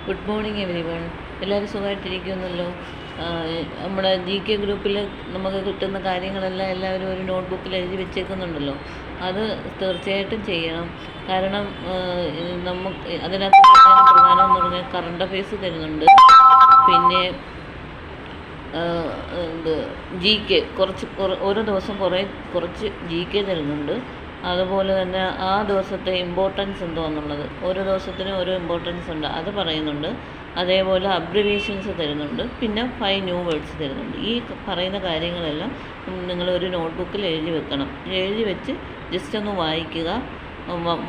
Good morning every one. എല്ലാവരും സുഖമായിട്ടിരിക്കുമല്ലോ. നമ്മുടെ GK ഗ്രൂപ്പിൽ നമുക്ക് കിട്ടുന്ന കാര്യങ്ങളെല്ലാം എല്ലാവരും ഒരു നോട്ട്ബുക്കിൽ എഴുതി വെച്ചേക്കുന്നുണ്ടല്ലോ. അത് തീർച്ചയായിട്ടും ചെയ്യണം. കാരണം നമുക്ക് അതിനകത്ത് പ്രധാനം എന്ന് പറഞ്ഞാൽ കറണ്ട് അഫയേഴ്സ് തരുന്നുണ്ട്. പിന്നെ GK ഓരോ ദിവസം കുറച്ച് GK തരുന്നുണ്ട്. അതുപോലെ തന്നെ ആ ദിവസത്തെ ഇമ്പോർട്ടൻസ് എന്നുള്ളത് ഓരോ ദിവസത്തിനും ഓരോ ഇമ്പോർട്ടൻസ് ഉണ്ട്, അത് പറയുന്നുണ്ട്. അതേപോലെ അബ്രിവേഷൻസ് തരുന്നുണ്ട്. പിന്നെ 5 ന്യൂ വേർഡ്സ് തരുന്നുണ്ട്. ഈ പറയുന്ന കാര്യങ്ങളെല്ലാം നിങ്ങളൊരു നോട്ട്ബുക്കിൽ എഴുതി വെക്കണം. എഴുതി വെച്ച് ജസ്റ്റ് ഒന്ന് വായിക്കുക.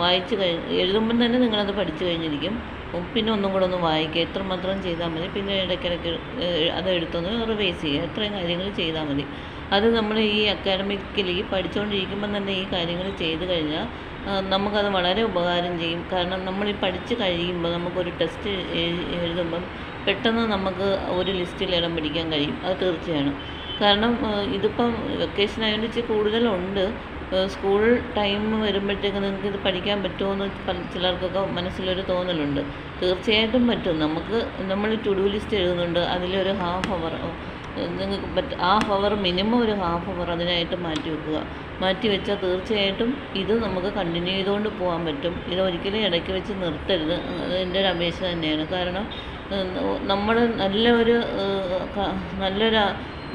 വായിച്ച് എഴുതുമ്പം തന്നെ നിങ്ങളത് പഠിച്ചു കഴിഞ്ഞിരിക്കും. പിന്നെ ഒന്നും കൂടെ ഒന്ന് വായിക്കുക. ഇത്രമാത്രം ചെയ്താൽ മതി. പിന്നെ ഇടയ്ക്കിടയ്ക്ക് അത് എടുത്തൊന്ന് റിവൈസ് ചെയ്യുക. ഇത്രയും കാര്യങ്ങൾ ചെയ്താൽ മതി. അത് നമ്മൾ ഈ അക്കാഡമിക്കലി പഠിച്ചുകൊണ്ടിരിക്കുമ്പം തന്നെ ഈ കാര്യങ്ങൾ ചെയ്ത് കഴിഞ്ഞാൽ നമുക്കത് വളരെ ഉപകാരം ചെയ്യും. കാരണം നമ്മൾ ഈ പഠിച്ച് കഴിയുമ്പോൾ നമുക്കൊരു ടെസ്റ്റ് എഴുതുമ്പം പെട്ടെന്ന് നമുക്ക് ഒരു ലിസ്റ്റിൽ ഇടം പിടിക്കാൻ കഴിയും. അത് തീർച്ചയാണ്. കാരണം ഇതിപ്പം വെക്കേഷൻ ആയതുകൊണ്ട് ഇച്ചിരി കൂടുതലുണ്ട്. സ്കൂൾ ടൈം വരുമ്പോഴത്തേക്ക് നിങ്ങൾക്ക് ഇത് പഠിക്കാൻ പറ്റുമോ എന്ന് ചിലർക്കൊക്കെ മനസ്സിലൊരു തോന്നലുണ്ട്. തീർച്ചയായിട്ടും പറ്റും. നമ്മൾ ടു ഡു ലിസ്റ്റ് എഴുതുന്നുണ്ട്. അതിലൊരു ഹാഫ് അവർ നിങ്ങൾക്ക് ഹാഫ് അവർ മിനിമം ഒരു ഹാഫ് അവർ അതിനായിട്ട് മാറ്റി വെച്ചാൽ തീർച്ചയായിട്ടും ഇത് നമുക്ക് കണ്ടിന്യൂ ചെയ്തുകൊണ്ട് പോകാൻ പറ്റും. ഇതൊരിക്കലും ഇടയ്ക്ക് വെച്ച് നിർത്തരുത്. അത് എൻ്റെ ഒരു അപേക്ഷ തന്നെയാണ്. കാരണം നമ്മൾ നല്ലൊരു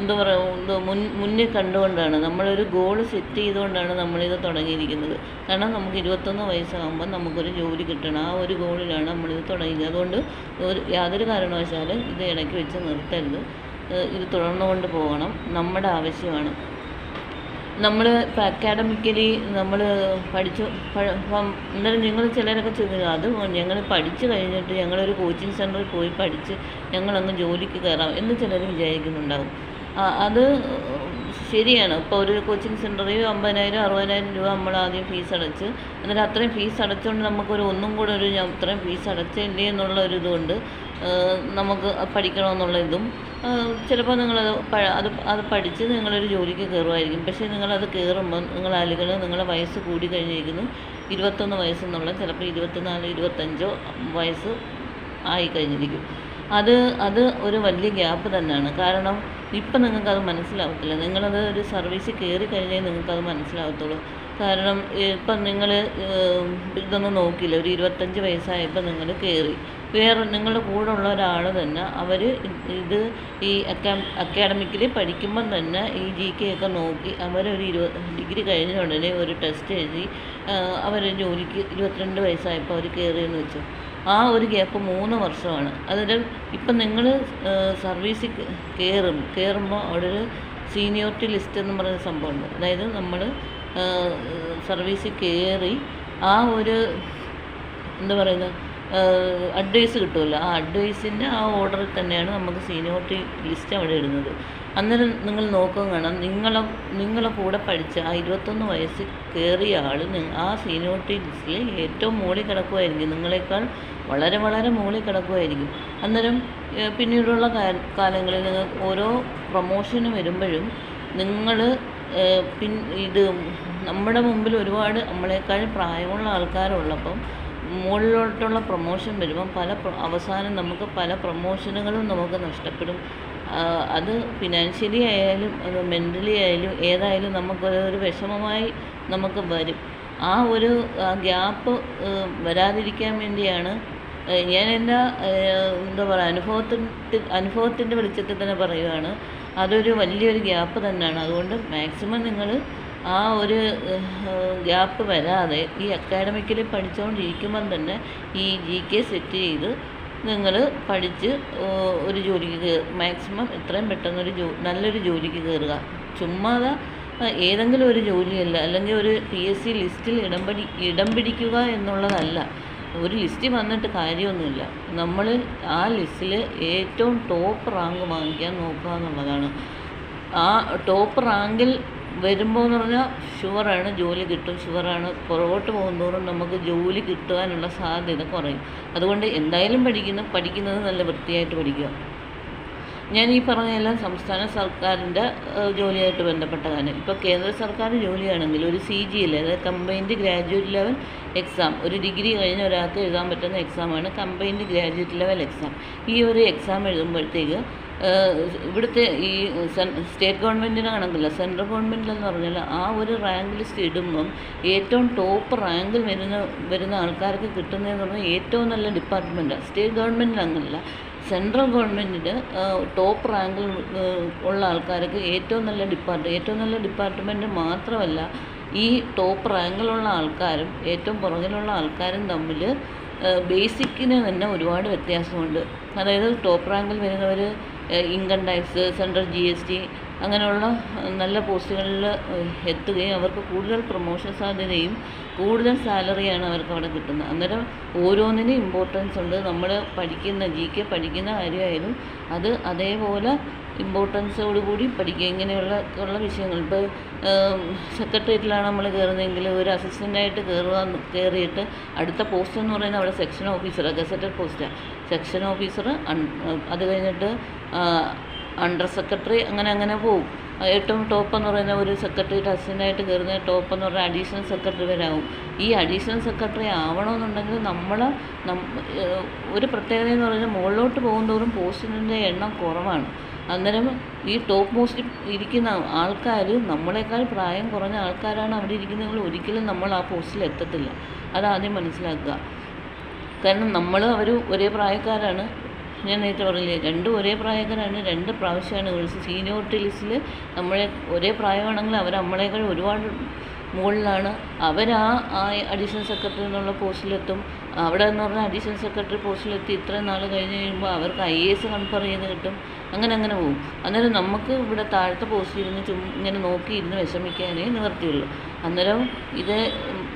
എന്താ പറയുക മുന്നിൽ കണ്ടുകൊണ്ടാണ്, നമ്മളൊരു ഗോൾ സെറ്റ് ചെയ്തുകൊണ്ടാണ് നമ്മളിത് തുടങ്ങിയിരിക്കുന്നത്. കാരണം നമുക്ക് 21 വയസ്സാകുമ്പോൾ നമുക്കൊരു ജോലി കിട്ടണം. ആ ഒരു ഗോളിലാണ് നമ്മളിത് തുടങ്ങിയത്. അതുകൊണ്ട് യാതൊരു കാരണവശാലും ഇത് ഇടയ്ക്ക് വെച്ച് നിർത്തരുത്. ഇത് തുടർന്നുകൊണ്ട് പോകണം. നമ്മുടെ ആവശ്യമാണ്. നമ്മൾ ഇപ്പോൾ അക്കാഡമിക്കലി നമ്മൾ അന്നേരം നിങ്ങൾ ചിലരൊക്കെ ചോദിക്കുന്നത്, അത് ഞങ്ങൾ പഠിച്ചു കഴിഞ്ഞിട്ട് ഞങ്ങളൊരു കോച്ചിങ് സെൻറ്ററിൽ പോയി പഠിച്ച് ഞങ്ങളങ്ങ് ജോലിക്ക് കയറാം എന്ന് ചിലർ വിചാരിക്കുന്നുണ്ടാകും. അത് ശരിയാണ്. ഇപ്പോൾ ഒരു കോച്ചിങ് സെൻറ്ററിൽ 50,000 60,000 രൂപ നമ്മൾ ആദ്യം ഫീസ് അടച്ച്, എന്നിട്ട് അത്രയും ഫീസ് അടച്ചുകൊണ്ട് നമുക്കൊരു ഒന്നും കൂടെ ഞാൻ ഇത്രയും ഫീസ് അടച്ചില്ലേ എന്നുള്ള ഒരു ഇതുകൊണ്ട് നമുക്ക് പഠിക്കണമെന്നുള്ള ഇതും ചിലപ്പോൾ അത് പഠിച്ച് നിങ്ങളൊരു ജോലിക്ക് കയറുമായിരിക്കും. പക്ഷേ നിങ്ങളത് കയറുമ്പം നിങ്ങളുടെ വയസ്സ് കൂടി കഴിഞ്ഞിരിക്കുന്നു. 21 വയസ്സെന്നുള്ള ചിലപ്പോൾ 24 25 വയസ്സ് ആയിക്കഴിഞ്ഞിരിക്കും. അത് ഒരു വലിയ ഗ്യാപ്പ് തന്നെയാണ്. കാരണം ഇപ്പം നിങ്ങൾക്കത് മനസ്സിലാവത്തില്ല. നിങ്ങളത് ഒരു സർവീസിൽ കയറി കഴിഞ്ഞാൽ നിങ്ങൾക്കത് മനസ്സിലാവത്തുള്ളൂ. കാരണം ഇപ്പം നിങ്ങൾ ഇതൊന്നും നോക്കില്ല. ഒരു 25 വയസ്സായപ്പോൾ നിങ്ങൾ കയറി. വേറെ നിങ്ങളുടെ കൂടെ ഉള്ള ഒരാൾ തന്നെ അവർ ഈ അക്കാഡമിക്കലി പഠിക്കുമ്പം തന്നെ ഈ GK ഒക്കെ നോക്കി അവരൊരു ഡിഗ്രി കഴിഞ്ഞ ഉടനെ ഒരു ടെസ്റ്റ് എഴുതി അവർ ജോലിക്ക് 22 വയസ്സായപ്പോൾ അവർ കയറിയെന്ന് വെച്ചു. ആ ഒരു ഗ്യാപ്പ് 3 വർഷമാണ്. അതിൽ ഇപ്പം നിങ്ങൾ സർവീസിൽ കയറുമ്പോൾ അവിടെ ഒരു സീനിയോറിറ്റി ലിസ്റ്റ് എന്ന് പറയുന്ന സംഭവമുണ്ട്. അതായത് നമ്മൾ സർവീസിൽ കയറി ആ ഒരു എന്താ പറയുന്നത് അഡ്വൈസ് കിട്ടുമല്ലോ. ആ അഡ്വൈസിൻ്റെ ആ ഓർഡറിൽ തന്നെയാണ് നമുക്ക് സീനിയോറിറ്റി ലിസ്റ്റ് അവിടെ ഇടുന്നത്. അന്നേരം നിങ്ങൾ നോക്കുകയും കാണാം, നിങ്ങളെ കൂടെ പഠിച്ച ആ 21 വയസ്സിൽ കയറിയ ആൾ ആ സീനിയോറിറ്റി ലിസ്റ്റിൽ ഏറ്റവും മുകളിൽ കിടക്കുമായിരിക്കും. നിങ്ങളെക്കാൾ വളരെ വളരെ മുകളിൽ കിടക്കുമായിരിക്കും. അന്നേരം പിന്നീടുള്ള കാലങ്ങളിൽ നിങ്ങൾ ഓരോ പ്രൊമോഷന് വരുമ്പോഴും നിങ്ങൾ ഇത് നമ്മുടെ മുമ്പിൽ ഒരുപാട് നമ്മളെക്കാൾ പ്രായമുള്ള ആൾക്കാരുള്ളപ്പം മുകളിലോട്ടുള്ള പ്രൊമോഷൻ വരുമ്പം അവസാനം നമുക്ക് പല പ്രൊമോഷനുകളും നമുക്ക് നഷ്ടപ്പെടും. അത് ഫിനാൻഷ്യലി ആയാലും അത് മെൻ്റലി ആയാലും ഏതായാലും നമുക്കൊരു വിഷമമായി നമുക്ക് വരും. ആ ഒരു ഗ്യാപ്പ് വരാതിരിക്കാൻ വേണ്ടിയാണ് ഞാൻ എൻ്റെ എന്താ പറയുക അനുഭവത്തിൻ്റെ വെളിച്ചത്തിൽ തന്നെ പറയുകയാണ്. അതൊരു വലിയൊരു ഗ്യാപ്പ് തന്നെയാണ്. അതുകൊണ്ട് മാക്സിമം നിങ്ങൾ ആ ഒരു ഗ്യാപ്പ് വരാതെ ഈ അക്കാഡമിക്കലി പഠിച്ചുകൊണ്ടിരിക്കുമ്പം തന്നെ ഈ GK സെറ്റ് ചെയ്ത് നിങ്ങൾ പഠിച്ച് ഒരു ജോലിക്ക് മാക്സിമം എത്രയും പെട്ടെന്നൊരു നല്ലൊരു ജോലിക്ക് കയറുക. ചുമ്മാതെ ഏതെങ്കിലും ഒരു ജോലിയല്ല, അല്ലെങ്കിൽ ഒരു PSC ലിസ്റ്റിൽ ഇടം പിടിക്കുക എന്നുള്ളതല്ല. ഒരു ലിസ്റ്റ് വന്നിട്ട് കാര്യമൊന്നുമില്ല. നമ്മൾ ആ ലിസ്റ്റിൽ ഏറ്റവും ടോപ്പ് റാങ്ക് വാങ്ങിക്കാൻ നോക്കുക എന്നുള്ളതാണ്. ആ ടോപ്പ് റാങ്കിൽ വരുമ്പോൾ എന്ന് പറഞ്ഞാൽ ഷുവറാണ് ജോലി കിട്ടും. ഷുവറാണ്. പുറകോട്ട് പോകുന്നതോറും നമുക്ക് ജോലി കിട്ടാനുള്ള സാധ്യത കുറയും. അതുകൊണ്ട് എന്തായാലും പഠിക്കുന്നത് നല്ല വൃത്തിയായിട്ട് പഠിക്കുക. ഞാൻ ഈ പറഞ്ഞതെല്ലാം സംസ്ഥാന സർക്കാരിൻ്റെ ജോലിയായിട്ട് ബന്ധപ്പെട്ട കാര്യം. ഇപ്പോൾ കേന്ദ്ര സർക്കാർ ജോലിയാണെങ്കിൽ ഒരു CGL, അതായത് കമ്പൈൻഡ് ഗ്രാജുവേറ്റ് ലെവൽ എക്സാം, ഒരു ഡിഗ്രി കഴിഞ്ഞ ഒരാൾക്ക് എഴുതാൻ പറ്റുന്ന എക്സാമാണ് കമ്പൈൻഡ് ഗ്രാജുവേറ്റ് ലെവൽ എക്സാം. ഈ ഒരു എക്സാം എഴുതുമ്പോഴത്തേക്ക് ഇവിടുത്തെ ഈ സ്റ്റേറ്റ് ഗവൺമെൻറ്റിനാണെങ്കിലോ സെൻട്രൽ ഗവൺമെൻറ്റിലെന്ന് പറഞ്ഞാൽ ആ ഒരു റാങ്ക് ലിസ്റ്റ് ഇടുമ്പം ഏറ്റവും ടോപ്പ് റാങ്കിൽ വരുന്ന ആൾക്കാർക്ക് കിട്ടുന്നതെന്ന് പറഞ്ഞാൽ ഏറ്റവും നല്ല ഡിപ്പാർട്ട്മെൻറ്റാണ്. സ്റ്റേറ്റ് ഗവൺമെൻറ്റിൽ അങ്ങനെയല്ല, സെൻട്രൽ ഗവൺമെൻറ്റിൽ ടോപ്പ് റാങ്കിൽ ഉള്ള ആൾക്കാർക്ക് ഏറ്റവും നല്ല ഡിപ്പാർട്ട്മെൻറ്റ് മാത്രമല്ല, ഈ ടോപ്പ് റാങ്കിലുള്ള ആൾക്കാരും ഏറ്റവും പുറകിലുള്ള ആൾക്കാരും തമ്മിൽ ബേസിക്കിന് തന്നെ ഒരുപാട് വ്യത്യാസമുണ്ട്. അതായത് ടോപ്പ് റാങ്കിൽ വരുന്നവർ ഇൻകം ടാക്സ്, സെൻട്രൽ GST അങ്ങനെയുള്ള നല്ല പോസ്റ്റുകളിൽ എത്തുകയും അവർക്ക് കൂടുതൽ പ്രൊമോഷൻ സാധ്യതയും കൂടുതൽ സാലറിയാണ് അവർക്ക് അവിടെ കിട്ടുന്നത്. അന്നേരം ഓരോന്നിനും ഇമ്പോർട്ടൻസ് ഉണ്ട്. നമ്മൾ GK പഠിക്കുന്ന കാര്യമായാലും അത് അതേപോലെ ഇമ്പോർട്ടൻസോടുകൂടി പഠിക്കുക. ഇങ്ങനെയുള്ള വിഷയങ്ങൾ ഇപ്പോൾ സെക്രട്ടേറിയറ്റിലാണ് നമ്മൾ കയറുന്നതെങ്കിൽ ഒരു അസിസ്റ്റൻ്റായിട്ട് കയറിയിട്ട് അടുത്ത പോസ്റ്റ് എന്ന് പറയുന്നത് അവിടെ സെക്ഷൻ ഓഫീസർ, ഗസറ്റഡ് പോസ്റ്റാണ്. സെക്ഷൻ ഓഫീസർ, അത് കഴിഞ്ഞിട്ട് അണ്ടർ സെക്രട്ടറി, അങ്ങനെ പോകും. ഏറ്റവും ടോപ്പ് എന്ന് പറയുന്ന ഒരു സെക്രട്ടറിയേറ്റ് അസിസ്റ്റൻ്റായിട്ട് കയറുന്ന ടോപ്പ് എന്ന് പറഞ്ഞാൽ അഡീഷണൽ സെക്രട്ടറി വരെ ആവും. ഈ അഡീഷണൽ സെക്രട്ടറി ആവണമെന്നുണ്ടെങ്കിൽ ഒരു പ്രത്യേകത എന്ന് പറഞ്ഞാൽ മുകളിലോട്ട് പോകുന്തോറും പോസ്റ്റിൻ്റെ എണ്ണം കുറവാണ്. അന്നേരം ഈ ടോപ്പ് പോസ്റ്റിൽ ഇരിക്കുന്ന ആൾക്കാർ നമ്മളെക്കാൾ പ്രായം കുറഞ്ഞ ആൾക്കാരാണ് അവിടെ ഇരിക്കുന്നതെങ്കിൽ ഒരിക്കലും നമ്മൾ ആ പോസ്റ്റിൽ എത്തത്തില്ല. അതാദ്യം മനസ്സിലാക്കുക. കാരണം അവർ ഒരേ പ്രായക്കാരാണ്. ഞാൻ നേരത്തെ പറഞ്ഞില്ലേ, രണ്ടും ഒരേ പ്രായക്കാരാണ്, 2 പ്രാവശ്യമാണ് വിളിച്ചത്. സീനിയോറിറ്റി ലിസ്റ്റിൽ ഒരേ പ്രായമാണെങ്കിൽ അവർ നമ്മളെക്കാൾ ഒരുപാട് മുകളിലാണ്. ആ അഡീഷണൽ സെക്രട്ടറി എന്നുള്ള പോസ്റ്റിലെത്തും. അവിടെ എന്ന് പറഞ്ഞാൽ അഡീഷണൽ സെക്രട്ടറി പോസ്റ്റിലെത്തി ഇത്രയും നാൾ കഴിഞ്ഞ് കഴിയുമ്പോൾ അവർക്ക് IAS കൺഫർ ചെയ്ത് കിട്ടും. അങ്ങനെ പോകും. അന്നേരം നമുക്ക് ഇവിടെ താഴത്തെ പോസ്റ്റിൽ ഇരുന്ന് ഇങ്ങനെ നോക്കിയിരുന്ന് വിഷമിക്കാനേ നിവർത്തിയുള്ളൂ. അന്നേരം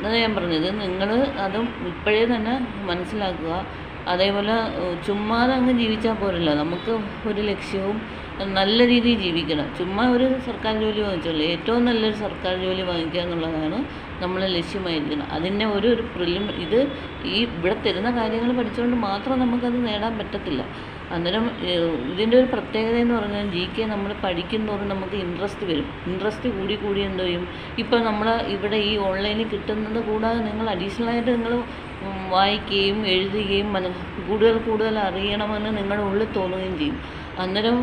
അത് ഞാൻ പറഞ്ഞത് നിങ്ങൾ അതും ഇപ്പോഴേ തന്നെ മനസ്സിലാക്കുക. അതേപോലെ ചുമ്മാതെ അങ്ങ് ജീവിച്ചാൽ പോരല്ലോ. നമുക്ക് ഒരു ലക്ഷ്യവും നല്ല രീതിയിൽ ജീവിക്കണം. ചുമ്മാ ഒരു സർക്കാർ ജോലി വാങ്ങിച്ചോളൂ, ഏറ്റവും നല്ലൊരു സർക്കാർ ജോലി വാങ്ങിക്കുക എന്നുള്ളതാണ് നമ്മൾ ലക്ഷ്യമായിരിക്കണം. അതിൻ്റെ ഒരു ഇവിടെ തരുന്ന കാര്യങ്ങൾ പഠിച്ചുകൊണ്ട് മാത്രം നമുക്കത് നേടാൻ പറ്റത്തില്ല. അന്നേരം ഇതിൻ്റെ ഒരു പ്രത്യേകത എന്ന് പറഞ്ഞാൽ GK നമ്മൾ പഠിക്കുന്തോറും നമുക്ക് ഇൻട്രസ്റ്റ് വരും. ഇൻട്രസ്റ്റ് കൂടി എന്ത് ചെയ്യും, ഇപ്പം ഇവിടെ ഈ ഓൺലൈനിൽ കിട്ടുന്നത് കൂടാതെ നിങ്ങൾ അഡീഷണലായിട്ട് നിങ്ങൾ വായിക്കുകയും എഴുതുകയും കൂടുതൽ അറിയണമെന്ന് നിങ്ങളുടെ ഉള്ളിൽ തോന്നുകയും ചെയ്യും. അന്നേരം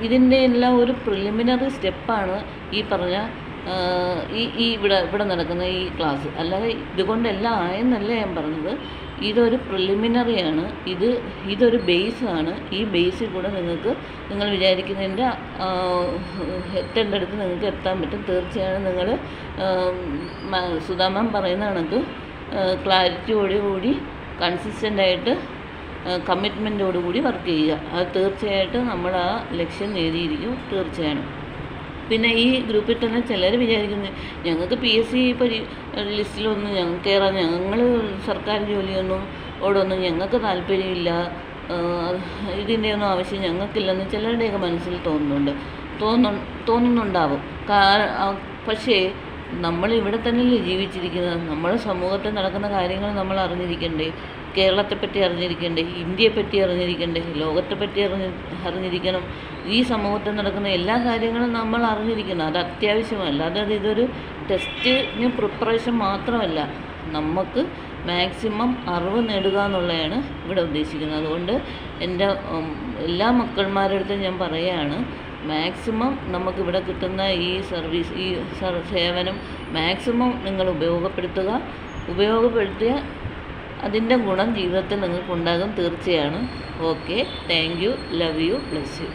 ഇതിൻ്റെ എല്ലാം ഒരു പ്രിലിമിനറി സ്റ്റെപ്പാണ് ഈ പറഞ്ഞ ഇവിടെ നടക്കുന്ന ഈ ക്ലാസ്. അല്ലാതെ ഇതുകൊണ്ടെല്ലാം ആയെന്നല്ല ഞാൻ പറഞ്ഞത്. ഇതൊരു പ്രിലിമിനറിയാണ്. ഇതൊരു ബേസാണ്. ഈ ബേസിൽ കൂടെ നിങ്ങൾ വിചാരിക്കുന്നതിൻ്റെ എത്തേണ്ടടുത്ത് നിങ്ങൾക്ക് എത്താൻ പറ്റും. തീർച്ചയായും നിങ്ങൾ സുധാമാൻ പറയുന്ന കണക്ക് ക്ലാരിറ്റിയോടുകൂടി കൺസിസ്റ്റൻ്റായിട്ട് കമ്മിറ്റ്മെൻറ്റോടുകൂടി വർക്ക് ചെയ്യുക. അത് തീർച്ചയായിട്ടും നമ്മൾ ആ ലക്ഷ്യം നേടിയിരിക്കും. തീർച്ചയാണ്. പിന്നെ ഈ ഗ്രൂപ്പിൽ തന്നെ ചിലർ വിചാരിക്കുന്നത് ഞങ്ങൾക്ക് PSC ലിസ്റ്റിലൊന്നും ഞങ്ങൾ സർക്കാർ ജോലിയൊന്നും ഞങ്ങൾക്ക് താല്പര്യമില്ല, ഇതിൻ്റെയൊന്നും ആവശ്യം ഞങ്ങൾക്കില്ലെന്ന് ചിലരുടെയൊക്കെ മനസ്സിൽ തോന്നുന്നുണ്ടാവും. പക്ഷേ നമ്മളിവിടെ തന്നെയല്ലേ ജീവിച്ചിരിക്കുന്നത്. നമ്മുടെ സമൂഹത്തിൽ നടക്കുന്ന കാര്യങ്ങൾ നമ്മൾ അറിഞ്ഞിരിക്കണ്ടേ? കേരളത്തെപ്പറ്റി അറിഞ്ഞിരിക്കണ്ടേ? ഇന്ത്യയെപ്പറ്റി അറിഞ്ഞിരിക്കണ്ടേ? ലോകത്തെപ്പറ്റി അറിഞ്ഞിരിക്കണം. ഈ സമൂഹത്തിൽ നടക്കുന്ന എല്ലാ കാര്യങ്ങളും നമ്മൾ അറിഞ്ഞിരിക്കണം. അത് അത്യാവശ്യമല്ല. അതായത് ഇതൊരു ടെസ്റ്റിന് പ്രിപ്പറേഷൻ മാത്രമല്ല, നമുക്ക് മാക്സിമം അറിവ് നേടുക എന്നുള്ളതാണ് ഇവിടെ ഉദ്ദേശിക്കുന്നത്. അതുകൊണ്ട് എൻ്റെ എല്ലാ മക്കൾമാരുടെ അടുത്തും ഞാൻ പറയുകയാണ്, മാക്സിമം നമുക്കിവിടെ കിട്ടുന്ന ഈ സർവീസ്, ഈ സേവനം മാക്സിമം നിങ്ങൾ ഉപയോഗപ്പെടുത്തിയ അതിൻ്റെ ഗുണം ജീവിതത്തിൽ നിങ്ങൾക്കുണ്ടാകും. തീർച്ചയാണ്. Okay, thank you, love you, bless you.